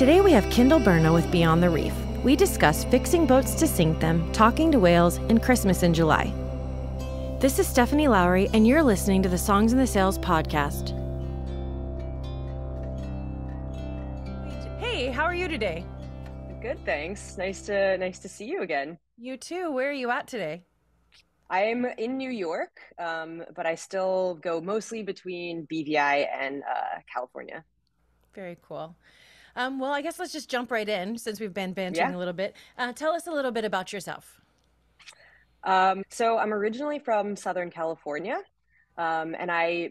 Today we have Kendyl Berma with Beyond the Reef. We discuss fixing boats to sink them, talking to whales, and Christmas in July. This is Stephanie Lowry, and you're listening to the Songs in the Sails podcast. Hey, how are you today? Good, thanks. Nice to see you again. You too. Where are you at today? I'm in New York, but I still go mostly between BVI and California. Very cool. Well, I guess let's just jump right in since we've been bantering Yeah. a little bit. Tell us a little bit about yourself. So I'm originally from Southern California, and I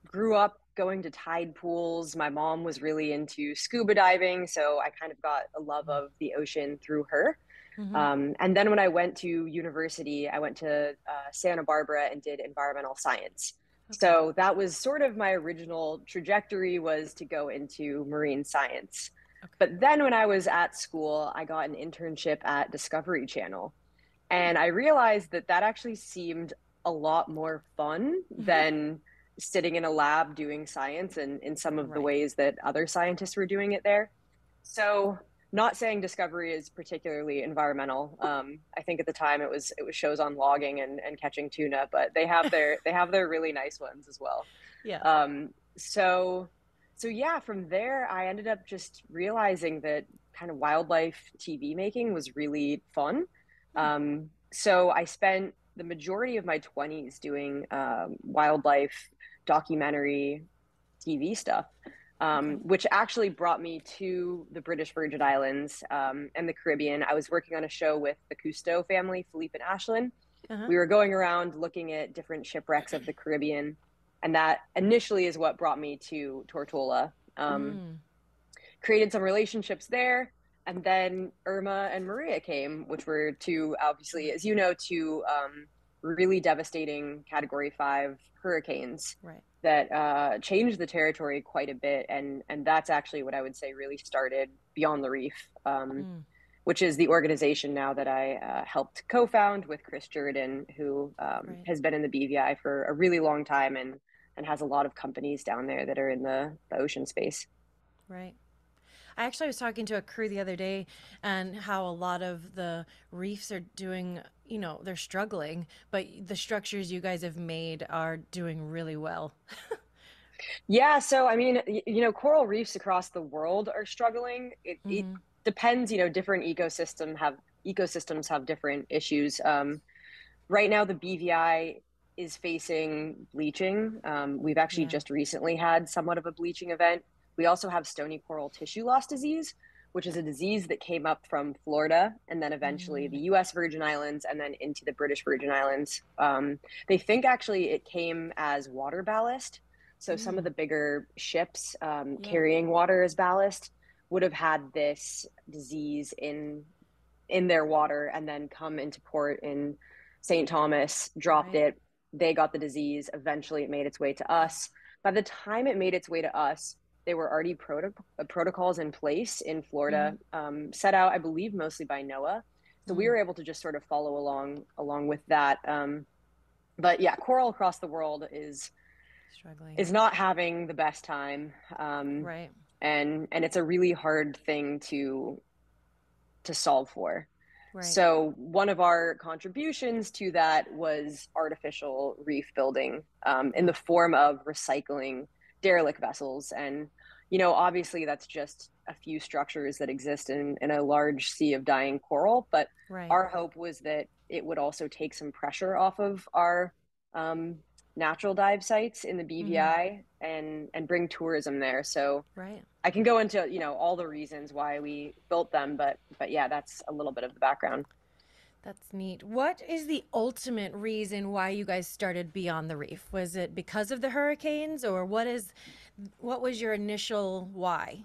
grew up going to tide pools. My mom was really into scuba diving, so I kind of got a love of the ocean through her. And then when I went to university, I went to Santa Barbara and did environmental science. So that was sort of my original trajectory, was to go into marine science. But then when I was at school, I got an internship at Discovery Channel. And I realized that that actually seemed a lot more fun than sitting in a lab doing science and in some of the ways that other scientists were doing it there. So not saying Discovery is particularly environmental. I think at the time it was shows on logging and catching tuna, but they have their really nice ones as well. Yeah. So yeah, from there I ended up just realizing that kind of wildlife TV making was really fun. So I spent the majority of my 20s doing wildlife documentary TV stuff. Which actually brought me to the British Virgin Islands and the Caribbean. I was working on a show with the Cousteau family, Philippe and Ashlyn. We were going around looking at different shipwrecks of the Caribbean, and that initially is what brought me to Tortola. Created some relationships there, and then Irma and Maria came, which were two, obviously, as you know, two really devastating Category 5 hurricanes. That changed the territory quite a bit, and that's actually what I would say really started Beyond the Reef, which is the organization now that I helped co-found with Chris Jordan, who has been in the BVI for a really long time and has a lot of companies down there that are in the ocean space. Right. I actually was talking to a crew the other day and how a lot of the reefs are doing, they're struggling, but the structures you guys have made are doing really well. Yeah. So, I mean, coral reefs across the world are struggling. It depends, different ecosystems have different issues. Right now, the BVI is facing bleaching. We've actually just recently had somewhat of a bleaching event. We also have stony coral tissue loss disease, which is a disease that came up from Florida and then eventually the US Virgin Islands and then into the British Virgin Islands. They think actually it came as water ballast. So some of the bigger ships carrying water as ballast would have had this disease in their water and then come into port in St. Thomas, dropped it. They got the disease. Eventually it made its way to us. By the time it made its way to us, there were already protocols in place in Florida, set out, I believe, mostly by NOAA. So we were able to just sort of follow along with that. But yeah, coral across the world is struggling, is not having the best time. And it's a really hard thing to solve for. So one of our contributions to that was artificial reef building in the form of recycling derelict vessels. And obviously that's just a few structures that exist in a large sea of dying coral, but our hope was that it would also take some pressure off of our natural dive sites in the BVI and bring tourism there. So I can go into all the reasons why we built them, but yeah, that's a little bit of the background. That's neat. What is the ultimate reason why you guys started Beyond the Reef? Was it because of the hurricanes, or what was your initial why?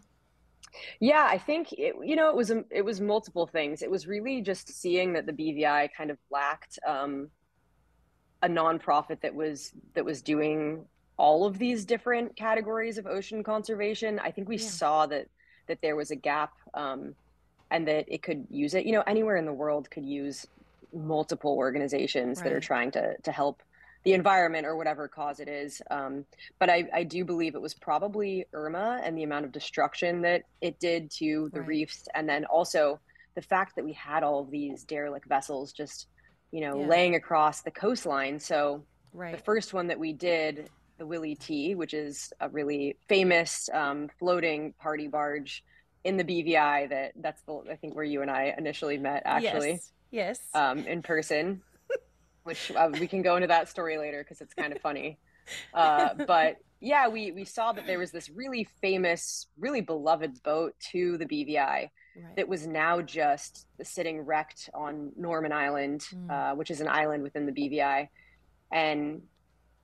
Yeah, I think it was multiple things. It was really just seeing that the BVI kind of lacked a nonprofit that was doing all of these different categories of ocean conservation. I think we saw that there was a gap, and that it could use it. Anywhere in the world could use multiple organizations that are trying to help the environment or whatever cause it is. But I do believe it was probably Irma and the amount of destruction that it did to the Right. reefs. And then also the fact that we had all of these derelict vessels just, Yeah. laying across the coastline. So the Right. first one that we did, the Willie T, which is a really famous floating party barge in the BVI, that's I think where you and I initially met actually, Yes. Yes. in person, which we can go into that story later because it's kind of funny. But yeah, we saw that there was this really famous, really beloved boat to the BVI Right. that was now just sitting wrecked on Norman Island, Mm. which is an island within the BVI. And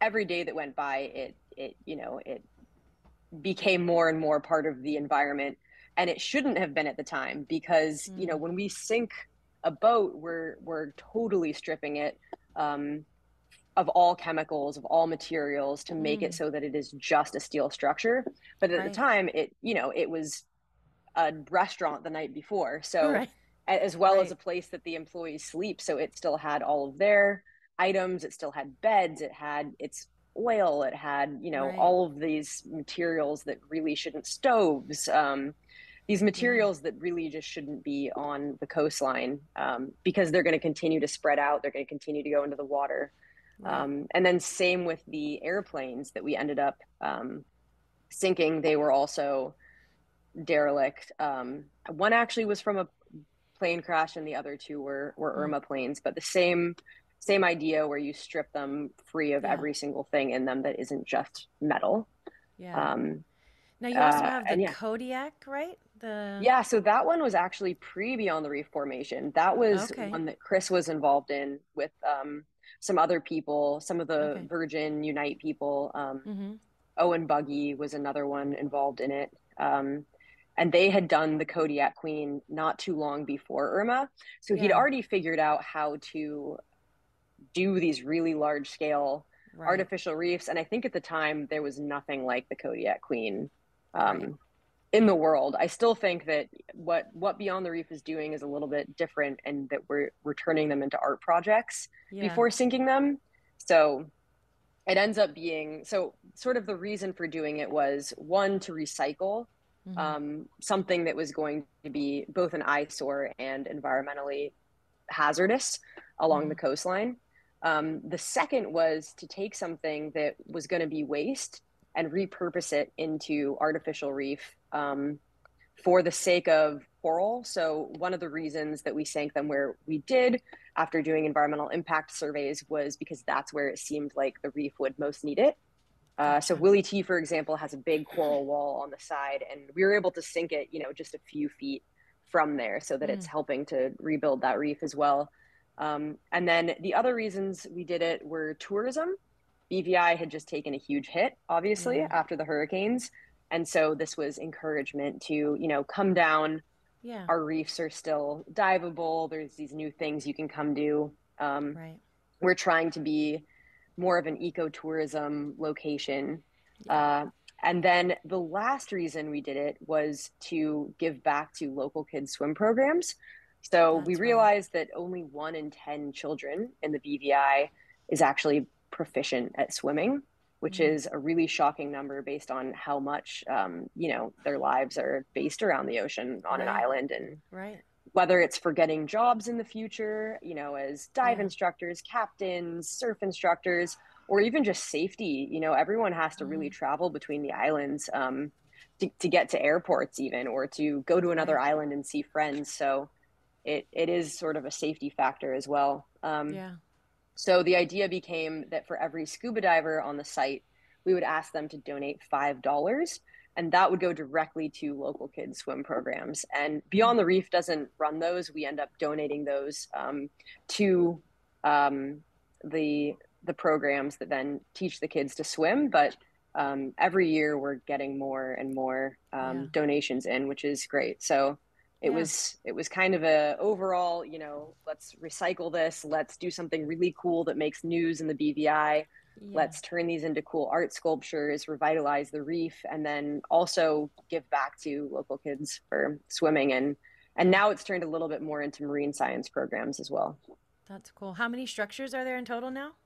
every day that went by, it became more and more part of the environment. And it shouldn't have been at the time because, Mm. when we sink a boat, we're totally stripping it. Of all chemicals, of all materials to make it Mm. so that it is just a steel structure. But at the Right. time, it was a restaurant the night before. So, Right. as well as a Right. place that the employees sleep. So it still had all of their items. It still had beds. It had its oil. It had, Right. all of these materials that really shouldn't, stoves, these Yeah. materials that really just shouldn't be on the coastline, because they're going to continue to spread out. They're going to continue to go into the water. Right. And then same with the airplanes that we ended up sinking. They were also derelict. One actually was from a plane crash, and the other two were Mm. Irma planes. But the same idea where you strip them free of Yeah. every single thing in them that isn't just metal. Yeah. Um, Now you also have the and yeah, Kodiak, right? The yeah. So that one was actually pre Beyond the Reef formation. That was Okay. one that Chris was involved in with some other people, some of the Okay. Virgin Unite people. Mm-hmm. Owen Buggy was another one involved in it. And they had done the Kodiak Queen not too long before Irma. So he'd Yeah. already figured out how to do these really large scale Right. artificial reefs. And I think at the time there was nothing like the Kodiak Queen Right. um, in the world. I still think that what Beyond the Reef is doing is a little bit different, and that we're turning them into art projects Yeah. before sinking them. So it ends up being, so sort of the reason for doing it was, one, to recycle Mm-hmm. something that was going to be both an eyesore and environmentally hazardous along Mm-hmm. the coastline. The second was to take something that was going to be waste and repurpose it into artificial reef, for the sake of coral. So one of the reasons that we sank them where we did after doing environmental impact surveys was because that's where it seemed like the reef would most need it. So Gotcha. Willie T, for example, has a big coral wall on the side, and we were able to sink it, just a few feet from there, so that it's Mm. helping to rebuild that reef as well. And then the other reasons we did it were tourism. BVI had just taken a huge hit, obviously, Yeah. after the hurricanes. And so this was encouragement to, come down. Yeah. Our reefs are still diveable. There's these new things you can come do. Right. We're trying to be more of an ecotourism location. Yeah. Uh, and then the last reason we did it was to give back to local kids' swim programs. So we That's right. realized that only 1 in 10 children in the BVI is actually proficient at swimming, which Mm. is a really shocking number based on how much, their lives are based around the ocean on an Right. island. And Right. whether it's for getting jobs in the future, as dive Yeah. instructors, captains, surf instructors, or even just safety. Everyone has to really Mm-hmm. travel between the islands, to get to airports, even, or to go to another Right. island and see friends. So it is sort of a safety factor as well. Yeah. So the idea became that for every scuba diver on the site, we would ask them to donate $5, and that would go directly to local kids swim programs. And Mm. Beyond the Reef doesn't run those. We end up donating those to um, the the programs that then teach the kids to swim. But every year we're getting more and more Yeah. donations in, which is great. So Yeah. it was kind of a overall, let's recycle this, let's do something really cool that makes news in the BVI, Yeah. let's turn these into cool art sculptures, revitalize the reef, and then also give back to local kids for swimming. And Yeah. now it's turned a little bit more into marine science programs as well. That's cool. How many structures are there in total now?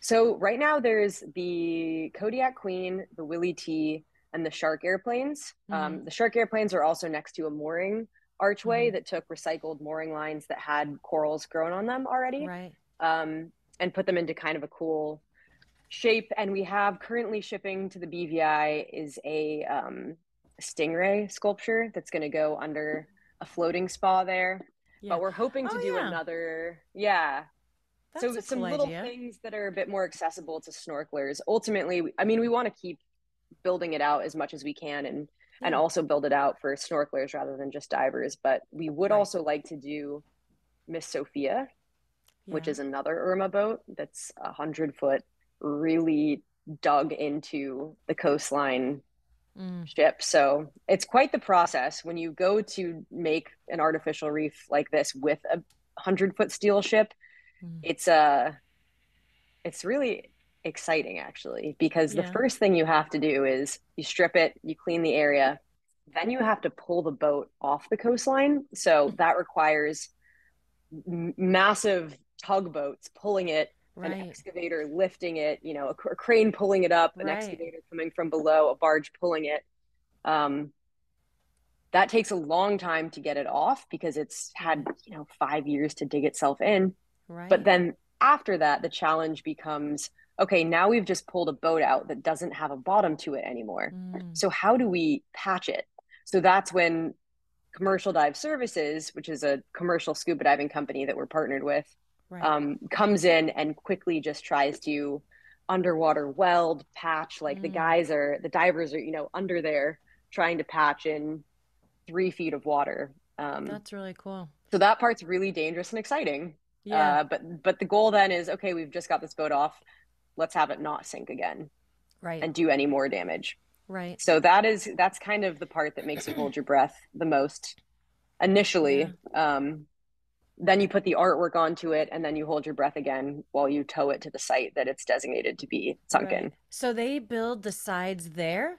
So right now there's the Kodiak Queen, the Willie T, and the Shark airplanes. Mm-hmm. The Shark airplanes are also next to a mooring archway Mm-hmm. that took recycled mooring lines that had corals grown on them already, Right. and put them into kind of a cool shape. And we have currently shipping to the BVI is a stingray sculpture that's going to go under a floating spa there. Yeah. But we're hoping to Oh do yeah. another, yeah, That's so a cool some little idea. things that are a bit more accessible to snorkelers. Ultimately, I mean, we want to keep building it out as much as we can, and Yeah. also build it out for snorkelers rather than just divers. But we would Right. also like to do Miss Sophia, which Yeah. is another Irma boat that's 100 foot, really dug into the coastline Mm. ship. So it's quite the process when you go to make an artificial reef like this with a 100 foot steel ship. Mm. It's it's really exciting actually, because the Yeah. first thing you have to do is you strip it, you clean the area, then you have to pull the boat off the coastline. So that requires massive tugboats pulling it, an Right. excavator lifting it, a crane pulling it up, an Right. excavator coming from below, a barge pulling it. Um, that takes a long time to get it off because it's Yeah. had 5 years to dig itself in. But Right. then after that, the challenge becomes, okay, now we've just pulled a boat out that doesn't have a bottom to it anymore. Mm. So how do we patch it? So that's when Commercial Dive Services, which is a commercial scuba diving company that we're partnered with, Right. comes in and quickly just tries to underwater weld, patch. Like Mm. the divers are, under there trying to patch in 3 feet of water. That's really cool. So that part's really dangerous and exciting. Yeah. But the goal then is, okay, we've just got this boat off. Let's have it not sink again Right. and do any more damage. Right. So that's kind of the part that makes you hold your breath the most Yeah. initially. Then you put the artwork onto it, and then you hold your breath again while you tow it to the site that it's designated to be sunk Right. in. So they build the sides there?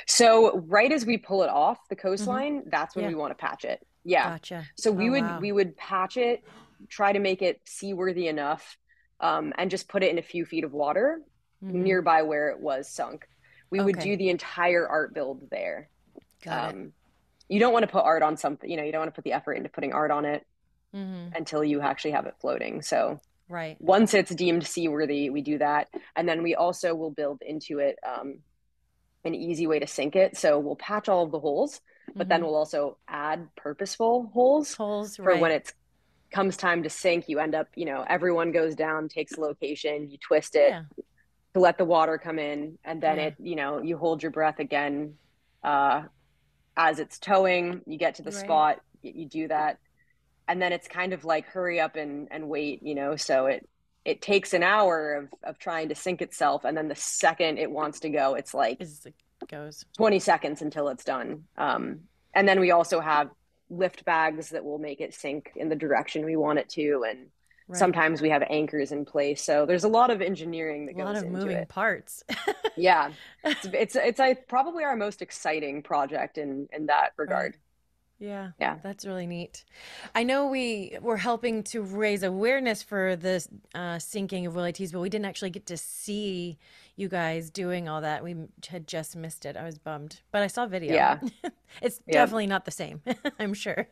So right as we pull it off the Mm-hmm. coastline, that's when Yeah. we want to patch it. Yeah. Gotcha. So Oh wow. we would patch it, try to make it seaworthy enough, and just put it in a few feet of water Mm-hmm. nearby where it was sunk. We would Okay. do the entire art build there. Got it. Um, you don't want to put art on something, you don't want to put the effort into putting art on it Mm-hmm. until you actually have it floating. So Right. once it's deemed seaworthy, we do that. And then we also will build into it an easy way to sink it. So we'll patch all of the holes, but then Mm-hmm. we'll also add purposeful holes Holes, for when right. it comes time to sink. You end up, everyone goes down, takes a location, you twist it Yeah. to let the water come in, and then Yeah. you hold your breath again uh, as it's towing. You get to the Right. spot, you do that, and then it's kind of like hurry up and wait. So it takes an hour of trying to sink itself, and then the second it wants to go, it's like Is it goes. 20 seconds until it's done. And then we also have lift bags that will make it sink in the direction we want it to. And Right. sometimes we have anchors in place. So there's a lot of engineering that A lot goes of into moving it. parts. Yeah. It's probably our most exciting project in that Right. regard. Yeah, Yeah. that's really neat. I know we were helping to raise awareness for the sinking of Willie T's, but we didn't actually get to see you guys doing all that. We had just missed it. I was bummed, but I saw video. Yeah. It's Yeah. definitely not the same, I'm sure.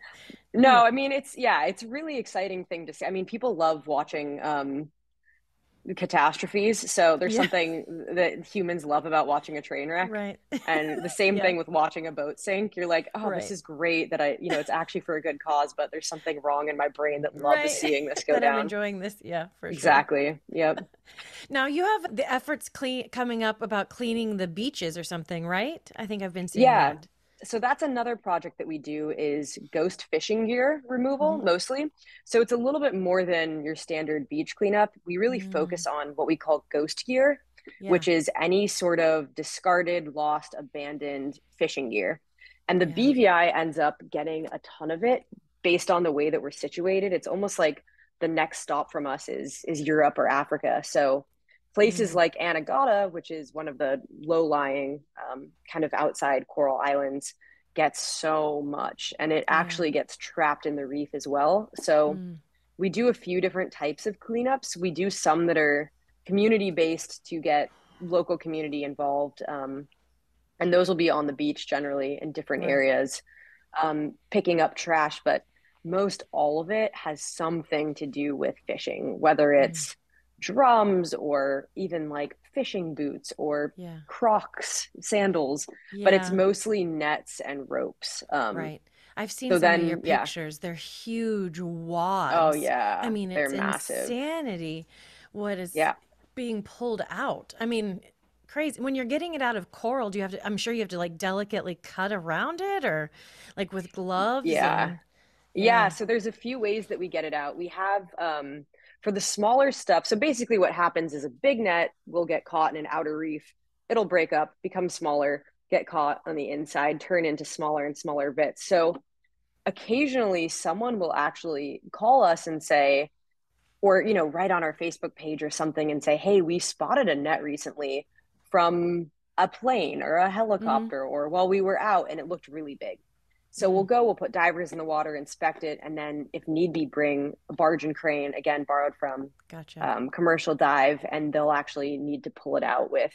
No, I mean, it's a really exciting thing to see. I mean, people love watching catastrophes. So there's Yeah, something that humans love about watching a train wreck. right. And the same Yeah, thing with watching a boat sink. You're like, oh, this right. is great that it's actually for a good cause, but there's something wrong in my brain that loves Right. seeing this go That I'm down. enjoying this. Yeah, for sure. Exactly. Yep. Now you have the efforts coming up about cleaning the beaches or something, right? I think I've been seeing Yeah. that. So that's another project that we do is ghost fishing gear removal Hmm. mostly. So it's a little bit more than your standard beach cleanup. We really Mm, focus on what we call ghost gear, yeah, which is any sort of discarded, lost, abandoned fishing gear. And the yeah. BVI ends up getting a ton of it based on the way that we're situated. It's almost like the next stop from us is Europe or Africa. So places Mm, like Anegada, which is one of the low-lying kind of outside coral islands, gets so much, and it yeah. actually gets trapped in the reef as well. So Mm. we do a few different types of cleanups. We do some that are community based to get local community involved. And those will be on the beach generally in different Right. areas, picking up trash. But most all of it has something to do with fishing, whether Mm. it's drums or even like fishing boots or Yeah. Crocs, sandals, but it's Yeah. mostly nets and ropes. Right. I've seen So some of your then, yeah. pictures. They're huge Oh, wads. I yeah. mean, They're it's massive. insanity what is Yeah. being pulled out. I mean, crazy. When you're getting it out of coral, do you have to, I'm sure you have to like delicately cut around it or like with gloves Yeah. and Yeah, yeah. so there's a few ways that we get it out. We have for the smaller stuff. So basically what happens is a big net will get caught in an outer reef. It'll break up, become smaller, get caught on the inside, turn into smaller and smaller bits. So occasionally someone will actually call us and say, or write on our Facebook page or something and say, "Hey, we spotted a net recently from a plane or a Mm-hmm. helicopter or while we were out and it looked really big." So Mm, we'll put divers in the water, inspect it, and then if need be, bring a barge and crane, again, borrowed from gotcha. commercial dive, and they'll actually need to pull it out with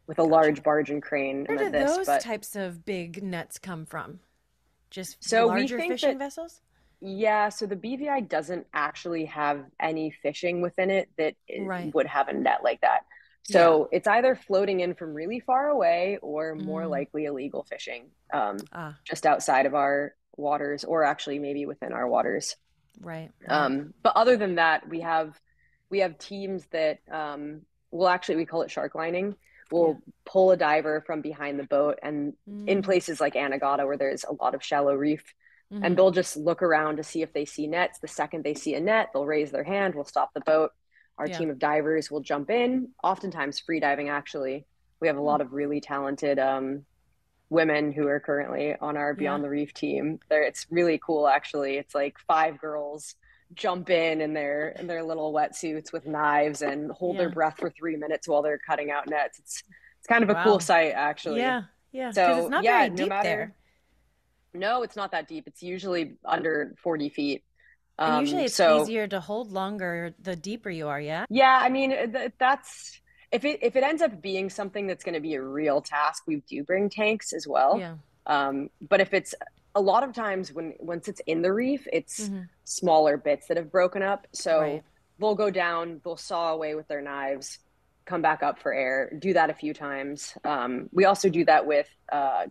a Gotcha. large barge and crane Where like did this. those But types of big nets come from? Just so we larger think fishing that, vessels? yeah, so the BVI doesn't actually have any fishing within it that it Right. would have a net like that. Yeah. So it's either floating in from really far away or more Mm. likely illegal fishing, Ah, just outside of our waters or actually maybe within our waters. right, right. But other than that, we have teams that will actually, we call it shark lining. Yeah. We'll pull a diver from behind the boat, and in Mm. places like Anegada where there's a lot of shallow reef, and Mm-hmm. they'll just look around to see if they see nets. The second they see a net, they'll raise their hand. We'll stop the boat. Our Yeah. team of divers will jump in. Oftentimes free diving, actually. We have a Mm. lot of really talented women who are currently on our Yeah. Beyond the Reef team. It's really cool, actually. It's like five girls jump in their little wetsuits with knives and hold their Yeah. breath for 3 minutes while they're cutting out nets. It's kind of a cool Wow. sight, actually. Yeah. Yeah. Because it's So not yeah, very no deep matter. there. No, it's not that deep. It's usually under 40 feet. And usually it's So easier to hold longer the deeper you are, yeah? yeah, I mean that's if it ends up being something that's going to be a real task, we do bring tanks as well. Yeah. But if it's a lot of times once it's in the reef, it's Mm-hmm. smaller bits that have broken up. Right. So they'll go down, they'll saw away with their knives, come back up for air. Do that a few times. We also do that with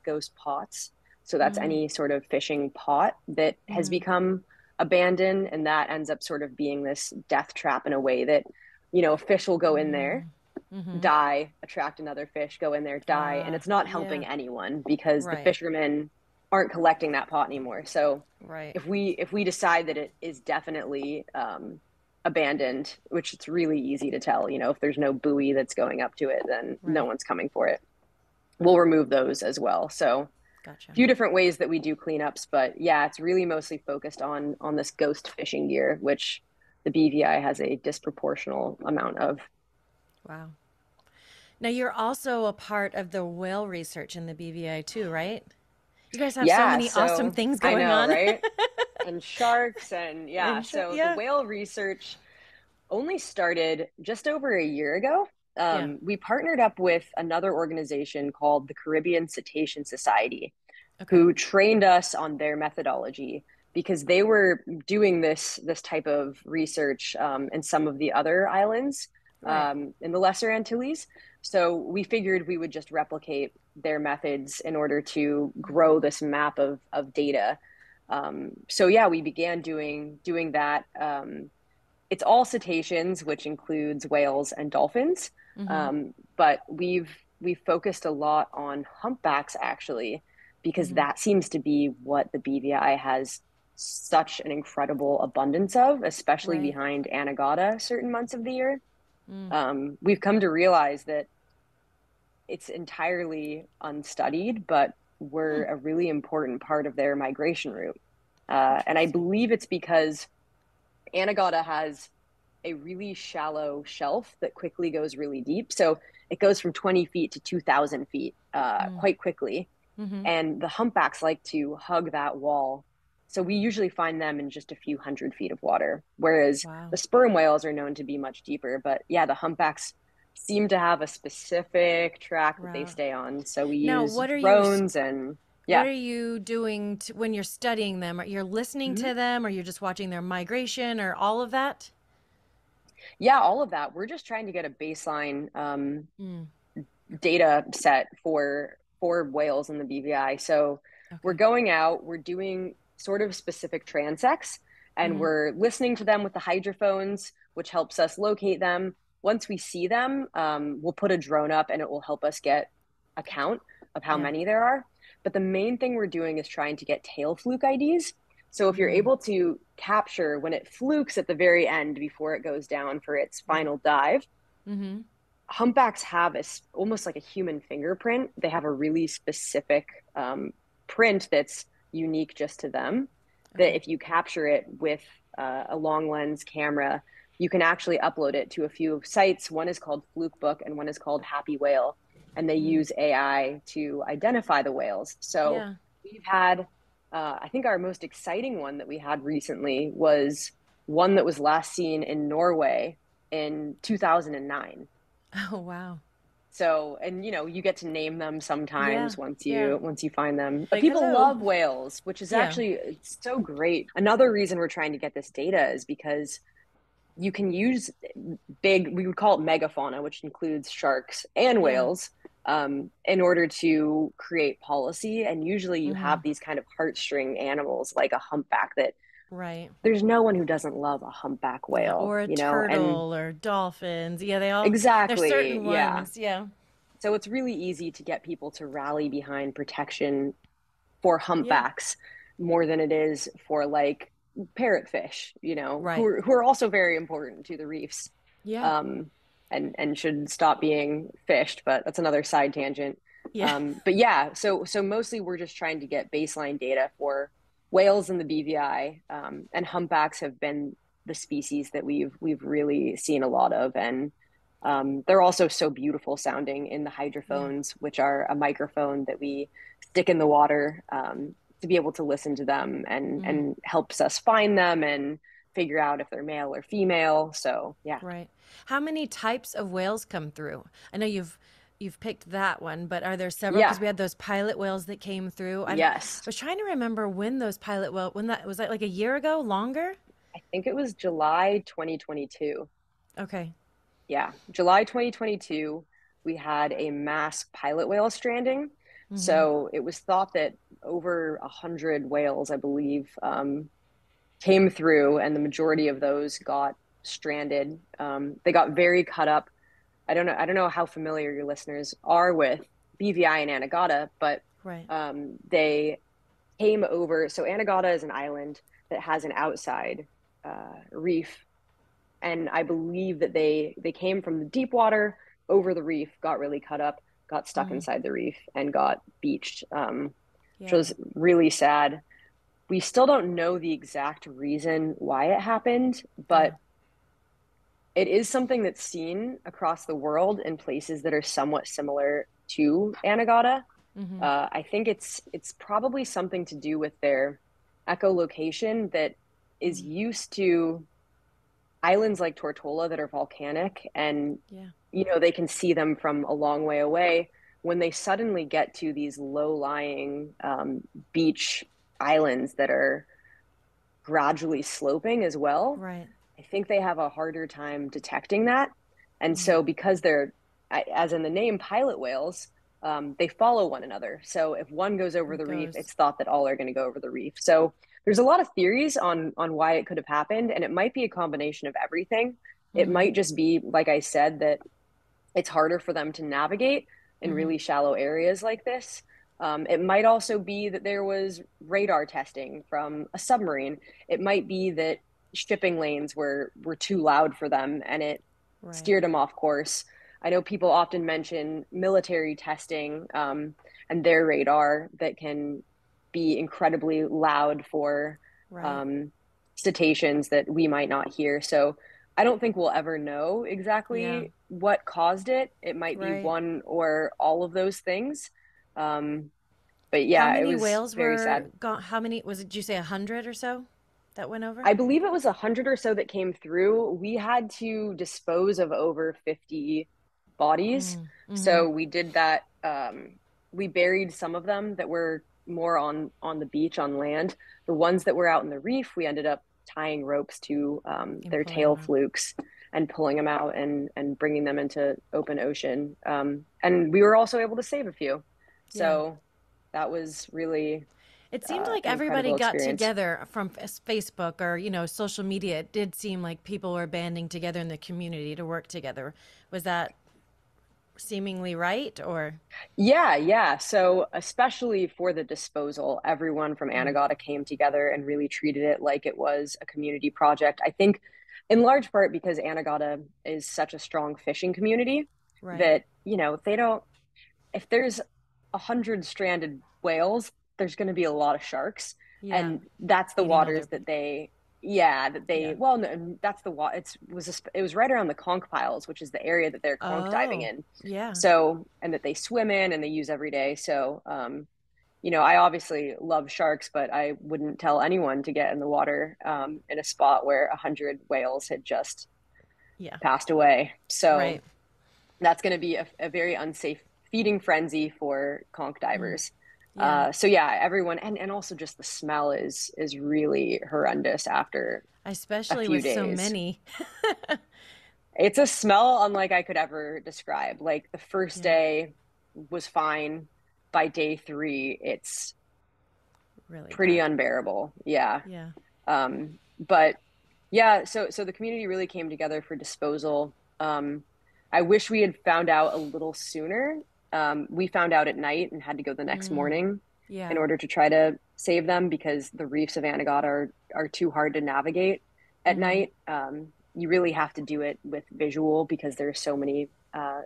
ghost pots. So that's Mm. any sort of fishing pot that has Mm-hmm. become abandoned, and that ends up sort of being this death trap in a way that a fish will go in there, Mm. Mm-hmm. die, attract another fish, go in there, die, and it's not Yeah. helping anyone because the Right. fishermen aren't collecting that pot anymore. So Right. if we decide that it is definitely abandoned, which it's really easy to tell, if there's no buoy that's going up to it, then no Right. one's coming for it. We'll remove those as well. So Gotcha. few different ways that we do cleanups, but yeah, it's really mostly focused on this ghost fishing gear, which the BVI has a disproportional amount of. Wow. Now you're also a part of the whale research in the BVI too, right? You guys have so Yeah, many awesome so things I going know, on. right? And sharks, and yeah, And so the yeah. whale research only started just over a year ago. Yeah. We partnered up with another organization called the Caribbean Cetacean Society, Okay. who trained us on their methodology because they were doing this type of research in some of the other islands Right. in the Lesser Antilles. So we figured we would just replicate their methods in order to grow this map of data. So yeah, we began doing that. It's all cetaceans, which includes whales and dolphins. Mm-hmm. But we've focused a lot on humpbacks, actually, because Mm-hmm. that seems to be what the BVI has such an incredible abundance of, especially Right. behind Anegada certain months of the year. Mm. We've come to realize that it's entirely unstudied, but Hmm. we're a really important part of their migration route. And I Interesting. believe it's because Anegada has a really shallow shelf that quickly goes really deep. So it goes from 20 feet to 2,000 feet Mm. quite quickly. Mm-hmm. And the humpbacks like to hug that wall. So we usually find them in just a few 100 feet of water, whereas Wow. the sperm whales are known to be much deeper. But yeah, the humpbacks seem to have a specific track that they Route. stay on. So we Now, use what are you drones and what yeah. are you doing when you're studying them? Are you listening Mhm. to them, or you're just watching their migration, or all of that? Yeah, all of that. We're just trying to get a baseline Mm, data set for whales in the BVI. So we're okay. going out, we're doing sort of specific transects, and Mm-hmm. we're listening to them with the hydrophones, which helps us locate them. Once we see them, we'll put a drone up and it will help us get a count of how Yeah. many there are. But the main thing we're doing is trying to get tail fluke IDs. So if you're Mm, able to capture when it flukes at the very end before it goes down for its right. final dive, Mm-hmm. humpbacks have almost like a human fingerprint. They have a really specific print that's unique just to them. That Okay. if you capture it with a long lens camera, you can actually upload it to a few sites. One is called Fluke Book, and one is called Happy Whale, and they Mm, use AI to identify the whales. So yeah. we've had, I think, our most exciting one that we had recently was one that was last seen in Norway in 2009. Oh, wow. So, and you get to name them Yeah. sometimes once Yeah. you find them. But Like, people hello. love whales, which is Yeah. actually it's so great. Another reason we're trying to get this data is because you can use we would call it megafauna, which includes sharks and Yeah. whales, in order to create policy. And usually you Mm-hmm. have these kind of heartstring animals like a humpback that Right. there's no one who doesn't love a humpback Yeah. whale, Or a and turtle or dolphins. Yeah, there's exactly, certain yeah. ones. Yeah. So it's really easy to get people to rally behind protection for Yeah. humpbacks more than it is for like parrotfish, Right. who are also very important to the reefs, Yeah. um, and should stop being fished. But that's another side tangent. Yeah. But yeah, so mostly we're just trying to get baseline data for whales in the BVI, and humpbacks have been the species that we've really seen a lot of, and they're also so beautiful sounding in the Yeah. hydrophones, which are a microphone that we stick in the water, to be able to listen to them, Mm, and helps us find them and figure out if they're male or female. So yeah, right. How many types of whales come through? I know you've picked that one, but are there several? yeah, Because we had those pilot whales that came through. I yes. was trying to remember when those when that was, that like a year ago, longer? I think it was July 2022. Okay. Yeah, July 2022, we had a mass pilot whale stranding. Mm-hmm. So it was thought that over 100 whales, I believe, came through, and the majority of those got stranded. They got very cut up. I don't know how familiar your listeners are with BVI and Anegada, but Right. they came over. So Anegada is an island that has an outside reef, and I believe that they came from the deep water over the reef, got really cut up, got stuck Mm-hmm. inside the reef, and got beached, which Yeah. was really sad. We still don't know the exact reason why it happened, Yeah. but it is something that's seen across the world in places that are somewhat similar to Anegada. Mm-hmm. I think it's probably something to do with their echolocation that is Mm. used to islands like Tortola that are volcanic, and Yeah. they can see them from a long way away. When they suddenly get to these low-lying beach islands that are gradually sloping as well, Right. I think they have a harder time detecting that. And Mm. so, because they're, as in the name, pilot whales, they follow one another. So, if one goes over It the reef, goes. it's thought that all are going to go over the reef. So, there's a lot of theories on why it could have happened, and it might be a combination of everything. It Mm-hmm. might just be, like I said, that it's harder for them to navigate in Mm-hmm. really shallow areas like this. It might also be that there was radar testing from a submarine. It might be that shipping lanes were too loud for them and it Right. steered them off course. I know people often mention military testing, and their radar that can be incredibly loud for Right. um, cetaceans that we might not hear. So I don't think we'll ever know Yeah. exactly what caused it. It might be Right. one or all of those things. Um, But How yeah, it many was whales very were sad. gone? How many was it? Did you say 100 or so that went over? I believe it was 100 or so that came through. We had to dispose of over 50 bodies. Mm, mm-hmm. So we did that. We buried some of them that were more on the beach on land. The ones that were out in the reef, we ended up tying ropes to And their pulling tail them out. flukes and pulling them out and bringing them into open ocean. And we were also able to save a few. Yeah. So that was really It seemed like an everybody incredible got experience. together from Facebook or, social media. It did seem like people were banding together in the community to work together. Was that seemingly right or? Yeah, yeah. So, especially for the disposal, everyone from Mm, Anegada came together and really treated it like it was a community project. I think, in large part, because Anegada is such a strong fishing community right. that, they don't, if there's 100 stranded whales, there's going to be a lot of sharks, Yeah. and that's the Eating waters other. that yeah, Yeah. well, no, that's the water. It was right around the conch piles, which is the area that they're conch diving Oh, in. yeah. So, and that they swim in and they use every day. So, I obviously love sharks, but I wouldn't tell anyone to get in the water in a spot where 100 whales had just Yeah. passed away. So Right. that's going to be a very unsafe feeding frenzy for conch Mm, divers. yeah. So yeah, everyone and also just the smell is really horrendous after a Especially few with so days. many. It's a smell unlike I could ever describe. Like the first Yeah. day was fine. By day three, it's Really pretty bad. unbearable. Yeah. Yeah. But yeah, so the community really came together for disposal. I wish we had found out a little sooner. We found out at night and had to go the next Mm, morning in yeah. order to try to save them because the reefs of Anegada are too hard to navigate at Mm-hmm. night. You really have to do it with visual because there are so many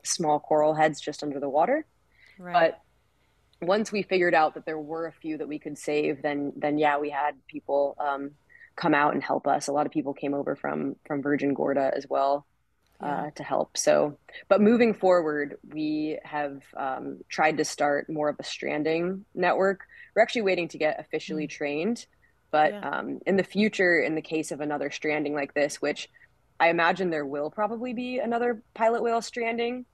small coral heads just under the water. Right. But once we figured out that there were a few that we could save, then yeah, we had people come out and help us. A lot of people came over from Virgin Gorda as well Yeah. to help. So, but moving forward, we have tried to start more of a stranding network. We're actually waiting to get officially Mm, trained, but yeah. in the future, in the case of another stranding like this, which I imagine there will probably be another pilot whale stranding.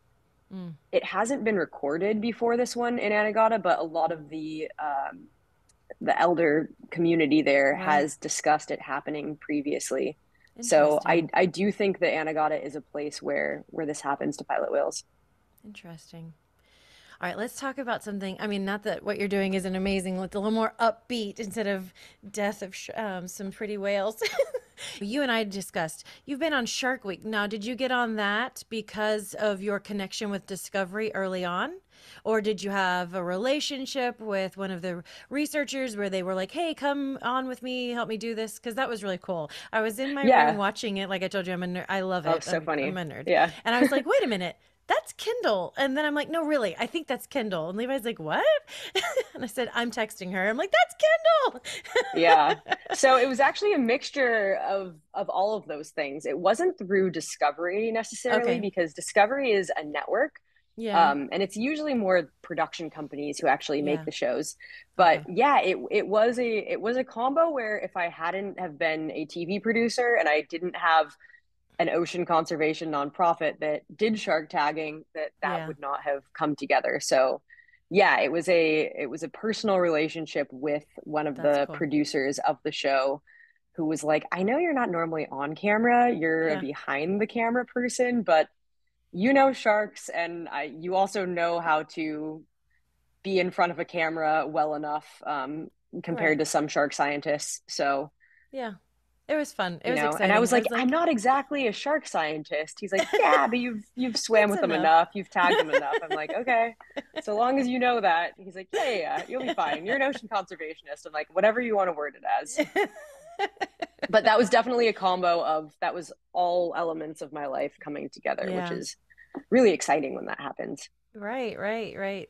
Mm, It hasn't been recorded before this one in Anegada, but a lot of the elder community there right. has discussed it happening previously. So Interesting. I do think that Anegada is a place where this happens to pilot whales. Interesting. All right, let's talk about something. I mean, not that what you're doing isn't amazing. It's a little more upbeat instead of death of some pretty whales. You and I discussed, you've been on Shark Week. Now, did you get on that because of your connection with Discovery early on? Or did you have a relationship with one of the researchers where they were like, hey, come on with me, help me do this? Because that was really cool. I was in my room Yeah. watching it. Like I told you, I'm a nerd. I love Oh, it. so I'm funny. a nerd. Yeah. And I was like, wait a minute. That's Kendyl. And then I'm like, no, really, I think that's Kendyl. And Levi's like, what? And I said, I'm texting her. I'm like, that's Yeah. Kendyl. So it was actually a mixture of all of those things. It wasn't through Discovery necessarily Okay. because Discovery is a network. Yeah. And it's usually more production companies who actually make Yeah. the shows. But Okay. yeah, it was a combo where if I hadn't have been a TV producer and I didn't have an ocean conservation nonprofit that did shark tagging, that Yeah. would not have come together. So yeah, it was a personal relationship with one of That's the cool. producers of the show who was like, I know you're not normally on camera, you're a Yeah. behind the camera person, but you know sharks and you also know how to be in front of a camera well enough compared Right. to some shark scientists. So, Yeah. It was fun. It was and I exciting. was I like, was I'm like, not exactly a shark scientist. He's like, yeah, but you've swam that's with them enough. enough, you've tagged them enough. I'm like, okay, so long as you know that. He's like, yeah, yeah, yeah, you'll be fine. You're an ocean conservationist. I'm like, whatever you want to word it as. But that was definitely a combo of that was all elements of my life coming together, which Yeah. is really exciting when that happens. Right, right, right.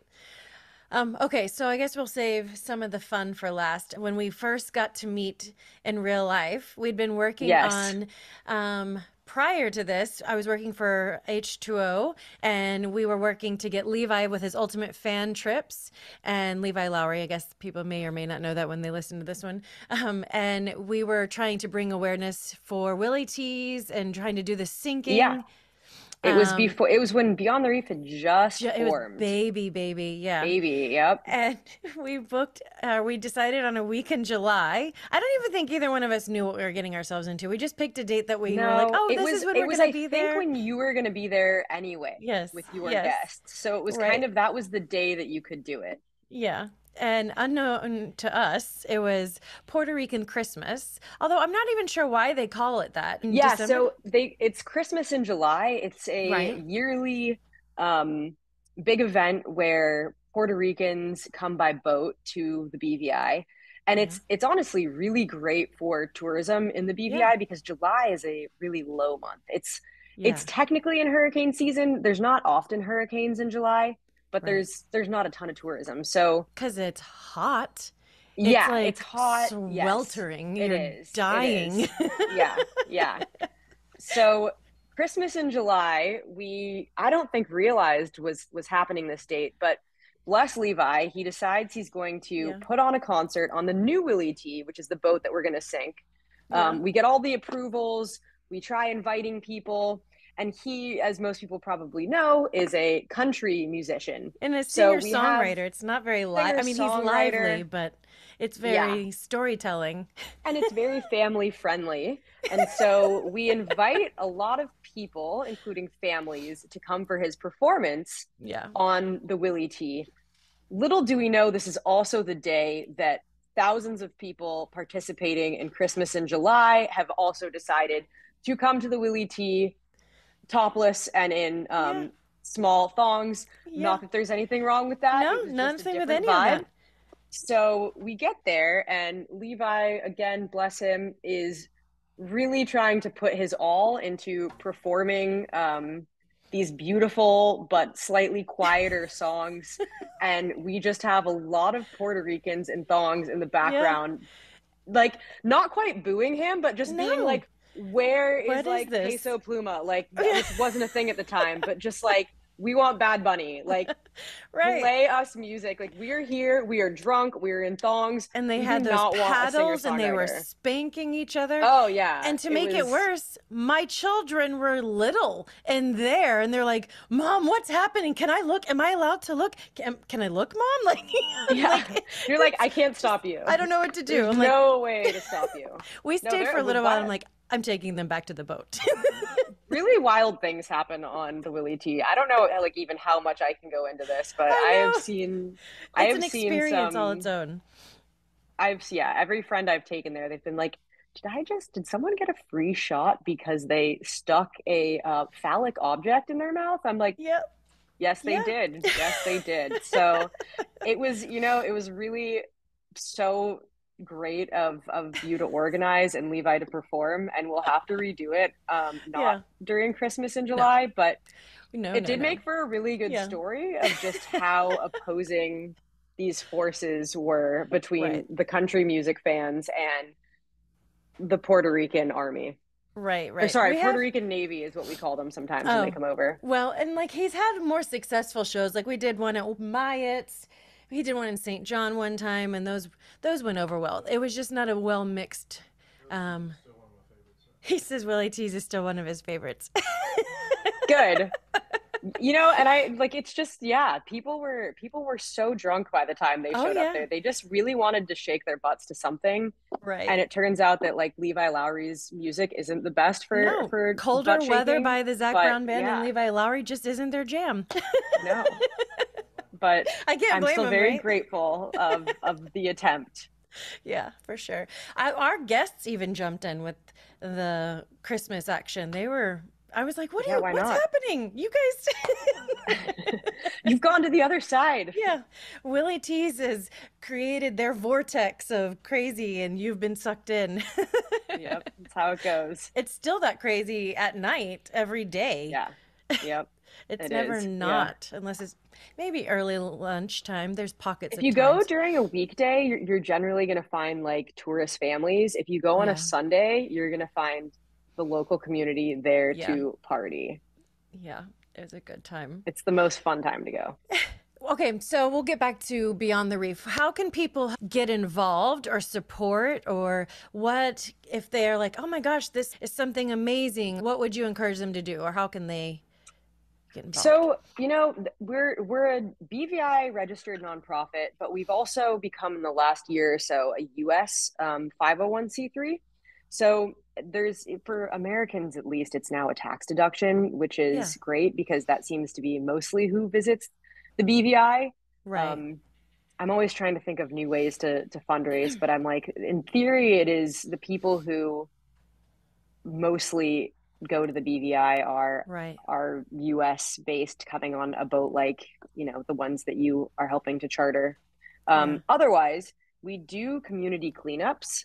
Okay, so I guess we'll save some of the fun for last. When we first got to meet in real life, we'd been working Yes. on prior to this, I was working for H2O, and we were working to get Levi with his Ultimate Fan trips. And Levi Lowry, I guess people may or may not know that when they listen to this one. And we were trying to bring awareness for Willie Tees and trying to do the Yeah. syncing. It was Um, before, it was when Beyond the Reef had just it was formed. baby, yeah. Baby, yep. And we decided on a week in July. I don't even think either one of us knew what we were getting ourselves into. We just picked a date that we were like, No, oh, this is when it we're was, going to I be think, there. when you were going to be there anyway Yes, with your yes, guests. So it was kind right. of, that was the day that you could do it. Yeah. And unknown to us, it was Puerto Rican Christmas. Although I'm not even sure why they call it that in Yeah, December. so it's Christmas in July. It's a Right. yearly um, big event where Puerto Ricans come by boat to the BVI. And Yeah. it's honestly really great for tourism in the Yeah. BVI because July is a really low month. It's Yeah. technically in hurricane season. There's not often hurricanes in July, but Right. there's not a ton of tourism. So Because it's hot. It's yeah, it's like hot. Yes, sweltering. it You're is. It dying. is. Yeah, yeah. So Christmas in July, we I don't think realized was happening this date, but bless Levi, he decides he's going to Yeah. put on a concert on the new Willie T, which is the boat that we're going to sink. Yeah. We get all the approvals, we try inviting people, and he, as most people probably know, is a country musician. And a So we have singer-songwriter. It's not very live. singer I mean, he's lively, songwriter, but it's yeah, very storytelling. and it's very family friendly. And so we invite a lot of people, including families, to come for his performance Yeah. on the Willie T. Little do we know, this is also the day that thousands of people participating in Christmas in July have also decided to come to the Willie T topless and in Yeah. small thongs. Yeah. Not that there's anything wrong with that. No, It was just a nothing with different any of vibe. that. So we get there, and Levi, again, bless him, is really trying to put his all into performing these beautiful but slightly quieter songs. And we just have a lot of Puerto Ricans in thongs in the Yeah. background, like not quite booing him, but just being No. like, where is What is like this? Peso Pluma? Like, Yeah. which wasn't a thing at the time, but just like, we want Bad Bunny. Like, Right. play us music. Like, we are here, we are drunk, we are in thongs. And they We do had those not want a paddles and they were singer-songwriter. spanking each other. Oh yeah, And to it make it was. worse, my children were little and there, and they're like, "Mom, what's happening? Can I look? Am I allowed to look? Can I look, Mom?" Like, I'm Yeah, like, you're like, I it's can't just, stop you. I don't know what to do. There's I'm like, no way to stop you. we No, stayed for a there, little while. I'm what like, I'm taking them back to the boat. really wild things happen on the Willie T. I don't know, like, even how much I can go into this, but I know. I It's have an seen experience all its some. own. Yeah, every friend I've taken there, they've been like, did someone get a free shot because they stuck a phallic object in their mouth? I'm like, Yep. yes, they Yeah. did. Yes, they did. So it was, it was really so great of you to organize and Levi to perform, and we'll have to redo it. Not Yeah. during Christmas in No. July, but No, it no, did no. make for a really good Yeah. story of just how opposing these forces were between Right. the country music fans and the Puerto Rican army. Right, Or right. sorry, We Puerto have Rican Navy is what we call them sometimes when they Oh, come over. well, and like he's had more successful shows. Like we did one at Myatt's. He did one in St. John one time, and those went over well. It was just not a well mixed. Um, he says Willie T's is still one of his favorites. Good. And I like, it's just, yeah, people were so drunk by the time they Oh showed up yeah, there. They just really wanted to shake their butts to something. right. And it turns out that like Levi Lowry's music isn't the best for No, for Colder butt Weather shaking, by the Zac but Brown Band and yeah, Levi Lowry just isn't their jam. no. But I can't I'm blame still him, very right? grateful of the attempt. Yeah, for sure. Our guests even jumped in with the Christmas action. I was like, Yeah, why what's not? happening? You guys. You've gone to the other side. Yeah. Willie T's has created their vortex of crazy and you've been sucked in. Yep, that's how it goes. It's still that crazy at night every day. Yeah. Yep. It's It never is. Yeah. not, unless it's maybe early lunchtime. There's pockets If of you go times. during a weekday, you're generally going to find like tourist families. If you go on a Yeah. Sunday, you're going to find the local community there Yeah. to party. Yeah. It was a good time. It's the most fun time to go. Okay, so we'll get back to Beyond the Reef. How can people get involved or support, or what if they're like, oh my gosh, this is something amazing? What would you encourage them to do, or how can they get involved? So, we're a BVI registered nonprofit, but we've also become in the last year or so a US 501(c)(3). So there's, for Americans at least, it's now a tax deduction, which Yeah, is great because that seems to be mostly who visits the BVI. right. Um, I'm always trying to think of new ways to fundraise, but I'm like, in theory, it is the people who mostly go to the BVI Right. are US based, coming on a boat like, the ones that you are helping to charter. Yeah. Otherwise, we do community cleanups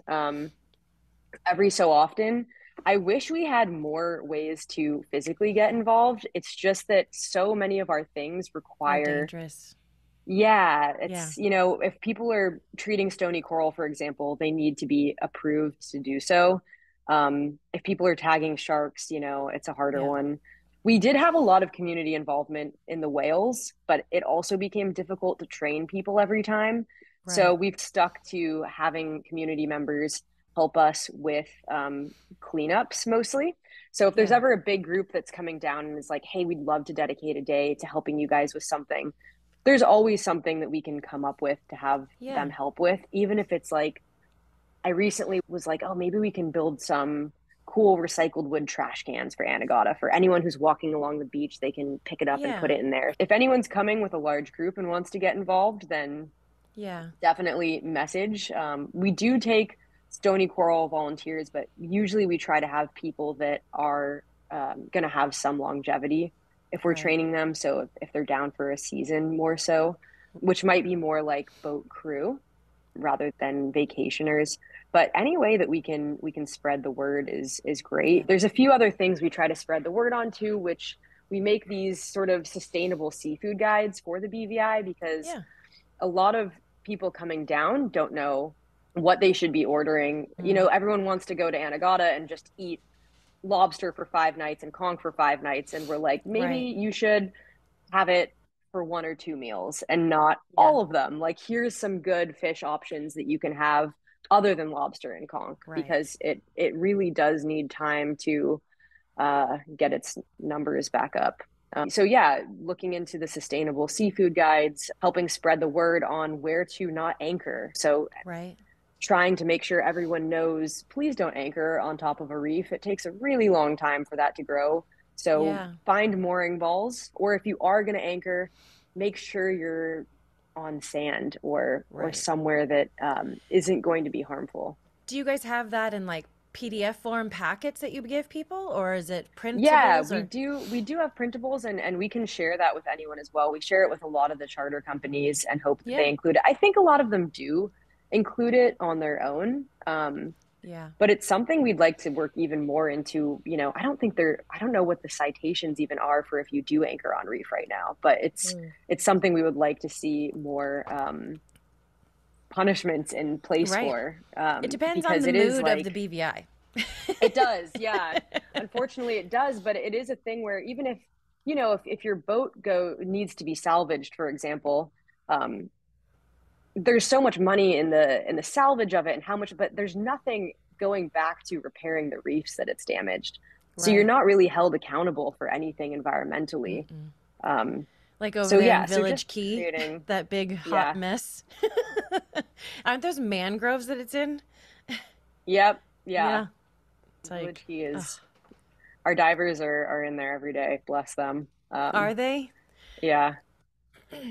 every so often. I wish we had more ways to physically get involved. It's just that so many of our things Are require, dangerous. yeah, Yeah. if people are treating stony coral, for example, they need to be approved to do so. If people are tagging sharks, it's a harder Yeah. one. We did have a lot of community involvement in the whales, but it also became difficult to train people every time. So Right. we've stuck to having community members help us with cleanups mostly. So if there's Yeah. ever a big group that's coming down and is like, hey, we'd love to dedicate a day to helping you guys with something, there's always something that we can come up with to have Yeah. them help with, even if it's like, I recently was like, oh, maybe we can build some cool recycled wood trash cans for Anegada. For anyone who's walking along the beach, they can pick it up and put Yeah. it in there. If anyone's coming with a large group and wants to get involved, then Yeah. definitely message. We do take stony coral volunteers, but usually we try to have people that are going to have some longevity if we're Right. training them. So if they're down for a season more so, which might be more like boat crew rather than vacationers. But any way that we can spread the word is Yeah. great. There's a few other things we try to spread the word on too, which we make these sort of sustainable seafood guides for the BVI because Yeah. a lot of people coming down don't know what they should be ordering. Mm. Everyone wants to go to Anegada and just eat lobster for 5 nights and conch for 5 nights. And we're like, maybe Right. you should have it for 1 or 2 meals and not Yeah. all of them. Like, here's some good fish options that you can have other than lobster and conch, Right. because it really does need time to get its numbers back up. So yeah, looking into the sustainable seafood guides, helping spread the word on where to not anchor. So Right. trying to make sure everyone knows, please don't anchor on top of a reef. It takes a really long time for that to grow. So Yeah. find mooring balls, or if you are going to anchor, make sure you're on sand or Right. somewhere that isn't going to be harmful. Do you guys have that in like PDF form packets that you give people, or is it Yeah, printables we or? do we do have printables, and we can share that with anyone as well. We share it with a lot of the charter companies and hope that they Yeah. include it. I think a lot of them do include it on their own. Yeah. But it's something we'd like to work even more into. I don't know what the citations even are for if you do anchor on reef right now, but Mm. it's something we would like to see more punishments in place Right. for, It depends on because the it is mood of the like, BVI. it does, yeah. Unfortunately, it does, but it is a thing where even if, if your boat go needs to be salvaged, for example, um, there's so much money in the salvage of it and how much, but there's nothing going back to repairing the reefs that it's damaged. So you're Right. not really held accountable for anything environmentally. Mm-mm. Um, Like over so there in yeah, so just Village Key, creating, that big hot yeah, mess. Aren't those mangroves that it's in? yep, yeah. Yeah. It's Village like, Key oh, is, our divers are in there every day. Bless them. are they? Yeah,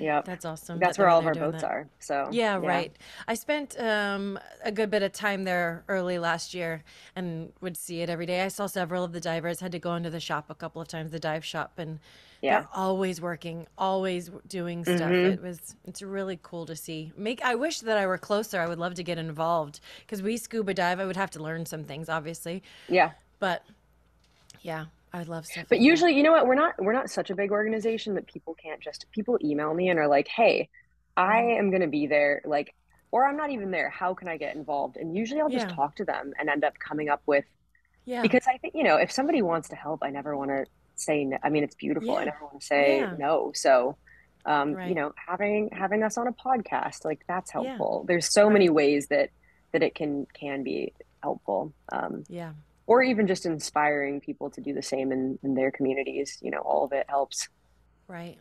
yep. That's awesome that That's they're where in all of there our doing boats that. are. So Yeah, yeah, right. I spent a good bit of time there early last year and would see it every day. I saw several of the divers, had to go into the shop a couple of times, the dive shop, and yeah. they're always working, always doing stuff. Hmm. It's really cool to see. I wish that I were closer. I would love to get involved because we scuba dive. I would have to learn some things, obviously, Yeah. but yeah, I love stuff But like that. usually, you know what? We're not such a big organization that people email me and are like, "Hey, I Mm. am going to be there," like, or I'm not even there. How can I get involved? And usually I'll just Yeah, talk to them and end up coming up with Yeah. because I think, if somebody wants to help, I never want to say no. I mean, it's beautiful. I Yeah. never want to say Yeah. no. So, Right. having us on a podcast, like that's Yeah. helpful. There's so many Right. ways that it can be helpful. Yeah. Or even just inspiring people to do the same in their communities, all of it helps. Right.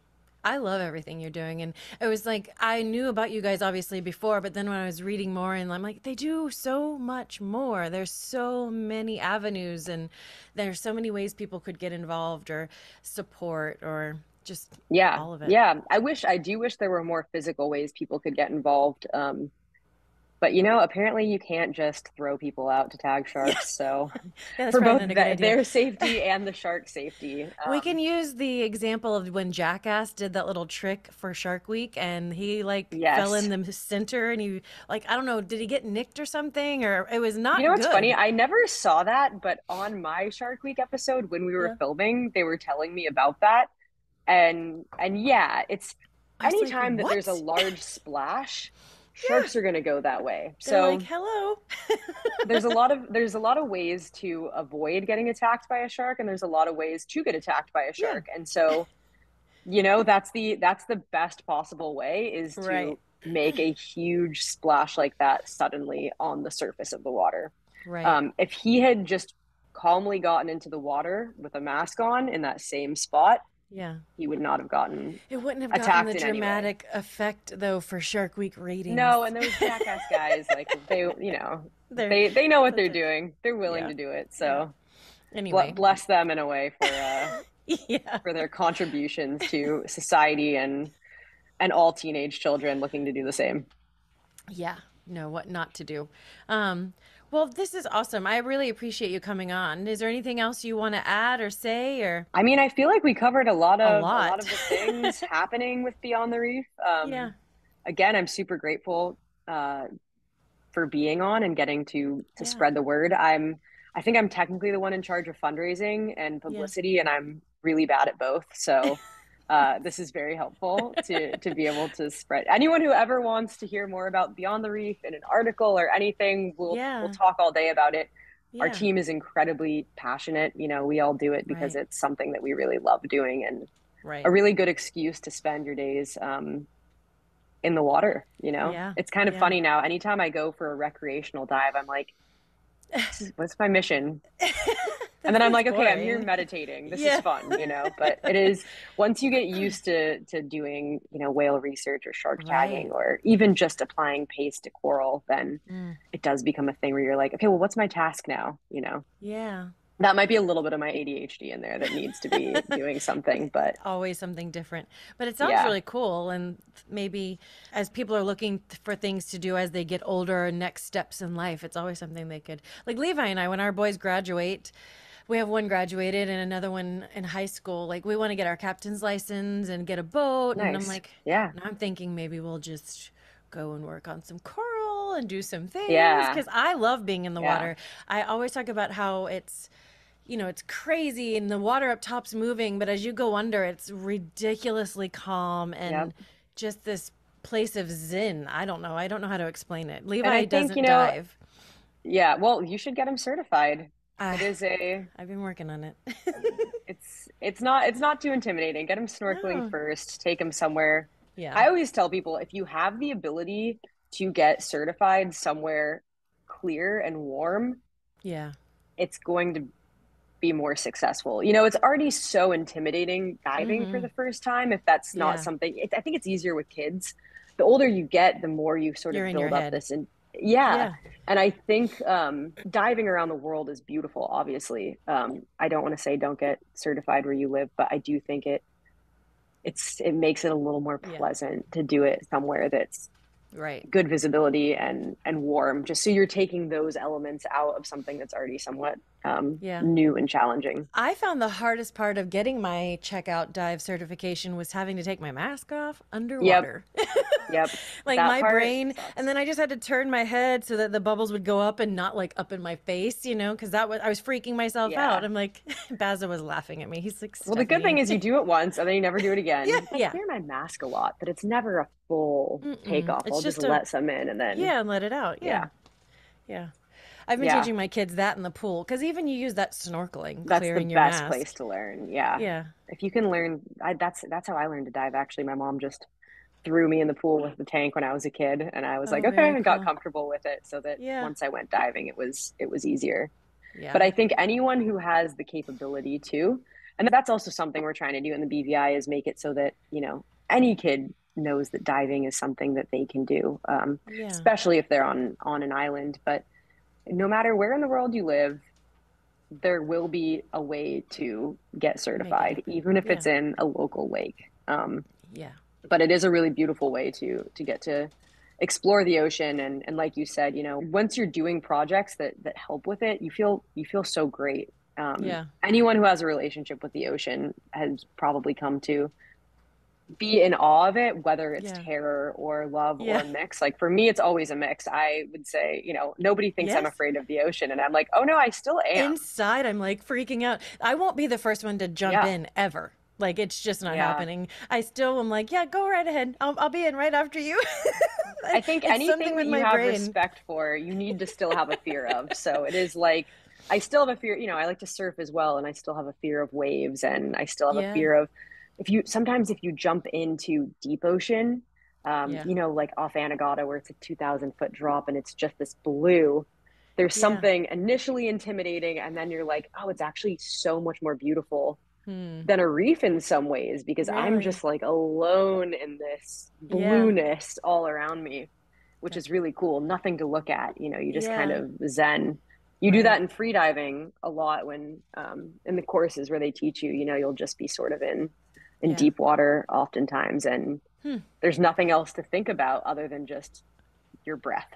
I love everything you're doing. And it was like, I knew about you guys obviously before, but then when I was reading more and I'm like, they do so much more. There's so many avenues and there's so many ways people could get involved or support or just Yeah, all of it. yeah. I do wish there were more physical ways people could get involved. But apparently you can't just throw people out to tag Yeah. sharks. So Yeah, that's for probably both not a good idea. their safety and the shark safety. We can use the example of when Jackass did that little trick for Shark Week and he like fell in Yes. the center and he like I don't know, did he get nicked or something or it was You know not what's funny? good. I never saw that, but on my Shark Week episode when we were Yeah. filming, they were telling me about that. And yeah, it's I was like, anytime that there's a "What?" large splash, Yeah. sharks are going to go that way. They're like, So "Hello." there's a lot of ways to avoid getting attacked by a shark, and there's a lot of ways to get attacked by a Yeah. shark. And so, that's the best possible way is Right. to make a huge splash like that suddenly on the surface of the water. Right. If he had just calmly gotten into the water with a mask on in that same spot, Yeah. he would not have gotten It wouldn't have gotten the attacked in any way. dramatic effect though for Shark Week ratings. No, and those jackass guys, like They're they know what that's they're it. doing. They're willing Yeah. to do it. Yeah. So Anyway. bless them in a way Yeah. for their contributions to society and all teenage children looking to do the same. Yeah. No, what not to do. Um, well, this is awesome. I really appreciate you coming on. Is there anything else you want to add or say or I mean, I feel like we covered a lot a of lot? the things happening with Beyond the Reef. Yeah. Again, I'm super grateful for being on and getting to Yeah. spread the word. I think I'm technically the one in charge of fundraising and Yeah. publicity, and I'm really bad at both. So this is very helpful to be able to spread. Anyone who ever wants to hear more about Beyond the Reef in an article or anything, we'll Yeah. talk all day about it. Our Yeah. team is incredibly passionate. We all do it because Right. it's something that we really love doing and a Right. really good excuse to spend your days in the water. Yeah. It's kind of Yeah. funny now. Anytime I go for a recreational dive, I'm like, what's my mission? And That then I'm sounds like, okay, I'm here boring. meditating. This is Yeah. fun. But it is once you get used to doing, whale research or shark tagging Right. or even just applying paste to coral, then Mm. it does become a thing where you're like, okay, well, what's my task now? Yeah. That might be a little bit of my ADHD in there that needs to be doing something, but Always something different. But it sounds yeah, really cool. And maybe as people are looking for things to do as they get older, next steps in life, it's always something they could. Like Levi and I, when our boys graduate, we have one graduated and another one in high school. Like we want to get our captain's license and get a boat. And I'm nice. like, Yeah, now I'm thinking maybe we'll just go and work on some coral and do some things yeah, because I love being in the yeah, water. I always talk about how it's crazy and the water up top's moving, but as you go under, it's ridiculously calm yep. and just this place of zen. I don't know. I don't know how to explain it. And I Levi think, doesn't dive. yeah, well, you should get him certified. It I, is a I've been working on it. it's not too intimidating. Get him snorkeling No. first, take him somewhere. Yeah. I always tell people if you have the ability to get certified somewhere clear and warm, Yeah. it's going to be more successful. It's already so intimidating diving for Mm-hmm. the first time if that's not Yeah. something. I think it's easier with kids. The older you get, the more you sort You're of in your build up head. this and yeah. Yeah. And I think diving around the world is beautiful, obviously. I don't want to say don't get certified where you live, but I do think it makes it a little more Yeah. pleasant to do it somewhere that's Right. good visibility and warm, just so you're taking those elements out of something that's already somewhat Yeah. new and challenging. I found the hardest part of getting my checkout dive certification was having to take my mask off Yep, underwater. yep. Like That my part brain, and sucks. then I just had to turn my head so that the bubbles would go up and not like up in my face, because I was freaking myself out. Yeah. I'm like, Baza was laughing at me. He's like, Well, the good thing Stephanie. is you do it once and then you never do it again. Yeah, I yeah. wear my mask a lot, but it's never a full Mm-mm. takeoff. It's I'll just just let some in and then yeah, and let it out. yeah. Yeah. Yeah. I've been Yeah. teaching my kids that in the pool, because even you use that snorkeling, That's the clearing your best mask. place to learn. Yeah. Yeah. If you can learn, that's how I learned to dive. Actually, my mom just threw me in the pool with the tank when I was a kid, and I was like, Oh, okay, very and got cool. comfortable with it, so that Yeah. once I went diving, it was easier. But Yeah. I think anyone who has the capability to, and that's also something we're trying to do in the BVI, is make it so that, any kid knows that diving is something that they can do, Yeah. especially if they're on an island. But no matter where in the world you live, there will be a way to get Make it certified, happen. even if Yeah. it's in a local lake. Yeah. But it is a really beautiful way to get to explore the ocean. And like you said, once you're doing projects that help with it, you feel so great. Yeah. Anyone who has a relationship with the ocean has probably come to be in awe of it, whether it's Yeah. terror or love or Yeah. a mix. Like for me, it's always a mix. I would say, nobody thinks I'm Yes. afraid of the ocean, and I'm like, oh no, I still am. Inside, I'm like freaking out. I won't be the first one to jump Yeah, in ever. Like, it's just not yeah. happening. I still am like, yeah, go right ahead. I'll be in right after you. I think It's something anything with that you my have brain. respect for, you need to still have a fear of. So it is like, I still have a fear, I like to surf as well, and I still have a fear of waves, and I still have a Yeah. fear of sometimes if you jump into deep ocean, Yeah. like off Anegada where it's a 2,000-foot drop and it's just this blue, there's Yeah. something initially intimidating, and then you're like, oh, it's actually so much more beautiful Hmm. than a reef in some ways, because I'm Really? just like alone in this Yeah. blueness all around me, which is That's, really cool. Nothing to look at, you just kind yeah. of zen. You do that Right. in free diving a lot when in the courses where they teach you, you'll just be sort of in Yeah. deep water oftentimes, and Hmm. there's nothing else to think about other than just your breath.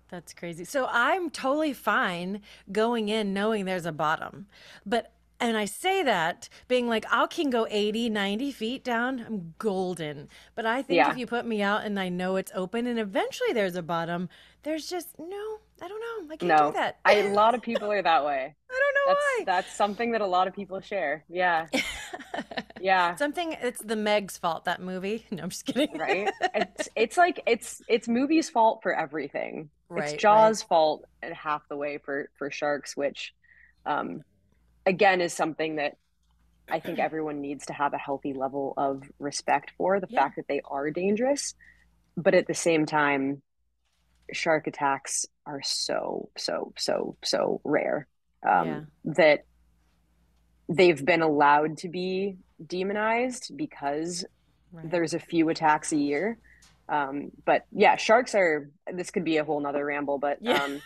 That's crazy. So I'm totally fine going in knowing there's a bottom. But, and I say that being like, I can go 80, 90 feet down. I'm golden. But I think if Yeah. you put me out and I know it's open and eventually there's a bottom, there's just I don't know. I can't do No, that. a lot of people are that way. I don't That's something that a lot of people share. Yeah. know why. Yeah. Something, it's the Meg's fault, that movie. No, I'm just kidding. Right. It's like it's movies' fault for everything. It's Right, right. Jaws' fault at half the way for sharks, which um again is something that I think everyone needs to have a healthy level of respect for, the Yeah, fact that they are dangerous. But at the same time, shark attacks are so, so, so, so rare, yeah, that they've been allowed to be demonized because right. there's a few attacks a year. But yeah, sharks are, this could be a whole nother ramble, but Yeah,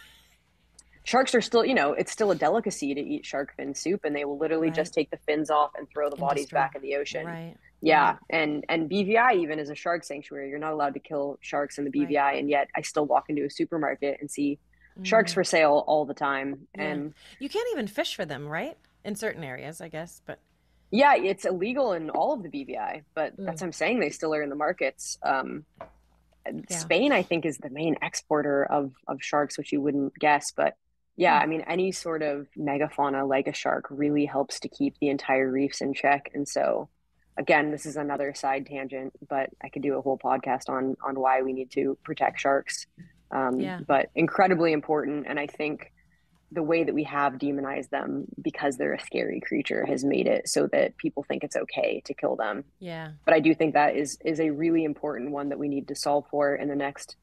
sharks are still, it's still a delicacy to eat shark fin soup, and they will literally right. just take the fins off and throw the And bodies destroy. back in the ocean. Right, Yeah, right, and BVI even is a shark sanctuary. You're not allowed to kill sharks in the right. BVI, and yet I still walk into a supermarket and see sharks Mm, for sale all the time. yeah. And You can't even fish for them, right? In certain areas, I guess, but yeah, it's illegal in all of the BVI, but mm, that's what I'm saying. They still are in the markets. yeah, Spain, I think, is the main exporter of sharks, which you wouldn't guess. But yeah, hmm, I mean, any sort of megafauna like a shark really helps to keep the entire reefs in check. And so, again, this is another side tangent, but I could do a whole podcast on why we need to protect sharks. yeah, But incredibly important, and I think the way that we have demonized them because they're a scary creature has made it so that people think it's okay to kill them. yeah. But I do think that is a really important one that we need to solve for in the next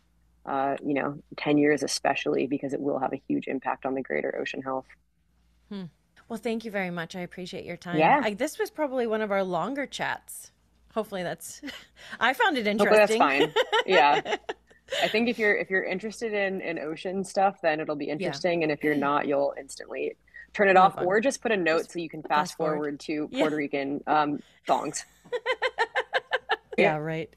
10 years, especially because it will have a huge impact on the greater ocean health. Hmm. Well, thank you very much. I appreciate your time. Yeah, This was probably one of our longer chats. Hopefully that's I found it hopefully that's interesting. fine. Yeah. I think if you're interested in ocean stuff, then it'll be Yeah. interesting. And if you're not, you'll instantly turn it off, Move on. or just put a note Just so you can fast fast forward. forward to Yeah. Puerto Rican songs. Yeah, right.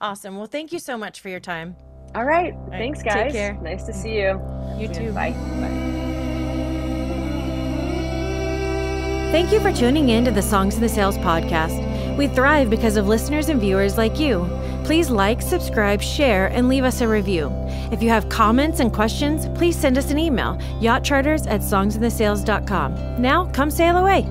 Awesome. Well, thank you so much for your time. All right. All right. Thanks, Take guys. care. Nice to see you. You too. Bye. Bye. Thank you for tuning in to the Songs in the Sails podcast. We thrive because of listeners and viewers like you. Please like, subscribe, share, and leave us a review. If you have comments and questions, please send us an email, yachtcharters@songsinthesails.com. Now, come sail away.